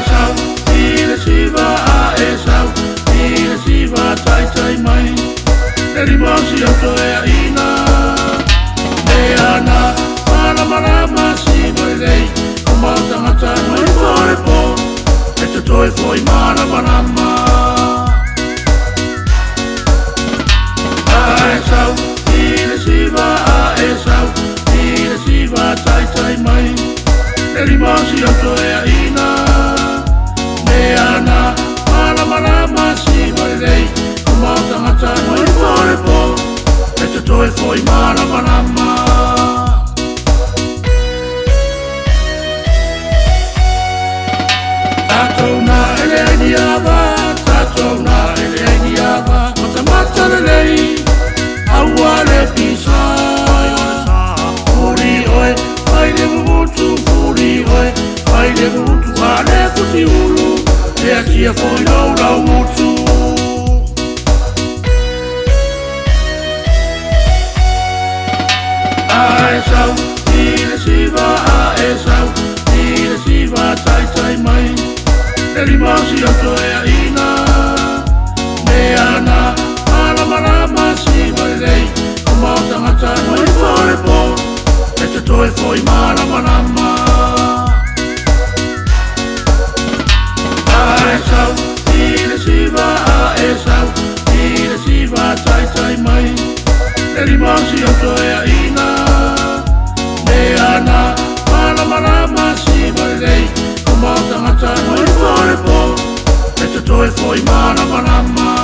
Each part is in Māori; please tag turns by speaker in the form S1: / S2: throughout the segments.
S1: sau, ile siva a sau, ile siva tai mai. Neri masi au toe a ina, me ana, marama siva lei, o mau tangata mai fore po, e te toi foi marama. Sau, ile siva a sau, ile siva tai mai. Neri masi au toe a ina, me ana, marama siva lei, o mau tangata mai fore po, e te toi foi marama. Tatou na ele ni ava, tatou na ele ni ava, mata mata lei. Awale pisa, furi oe, vai de mutu, furi oe, vai de mutu, ale kusi ulu, e atia foi laura mutu. Sau, ile siva a sau, ile siva tai mai, neri masi au toe a ina, me ana, marama siva lei, o mau tangata mai fore po, e te toi foi marama. Sau, ile siva a sau, ile siva tai mai, neri masi au toe a ina, me ana, marama siva lei, o mau tangata mai fore po, e te toi foi marama.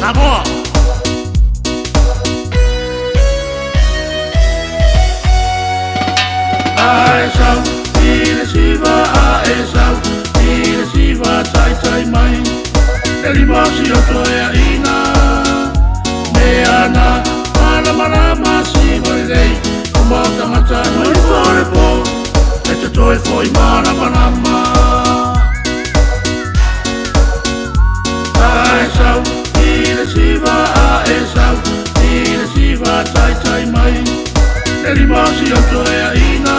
S1: Tama! Sau, ile siva a sau, ile siva tai mai. Neri masi au toe a ina, me ana, marama siva lei, o mau tangata mai fore po, e te toi foi marama. Sau, ile siva a sau, ile siva tai mai. Neri masi au toe a ina,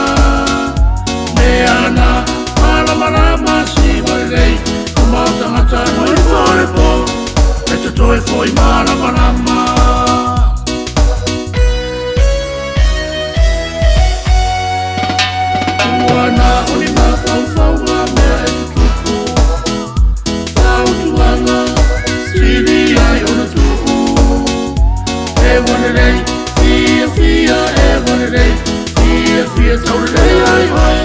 S1: me ana, marama siva lei, o mau tangata mai fore po, e te toi foi marama. Uana oni ma fautuaga mea e te tuku, Fautuaga, sili ai ona tuku. E wanelei, fia, e wanelei, fia taurelei ai ai,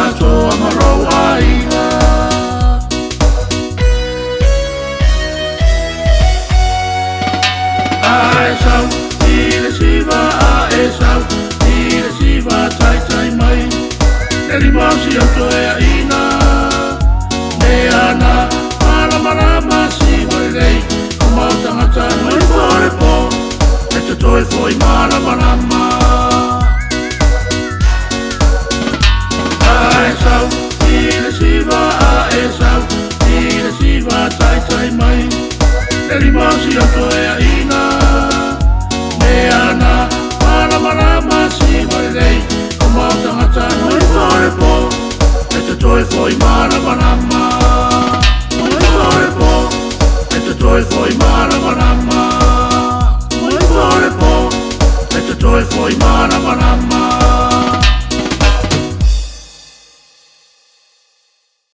S1: ato amarau aina. Sau, ile siva a sau, ile siva tai mai, neri masi au toe a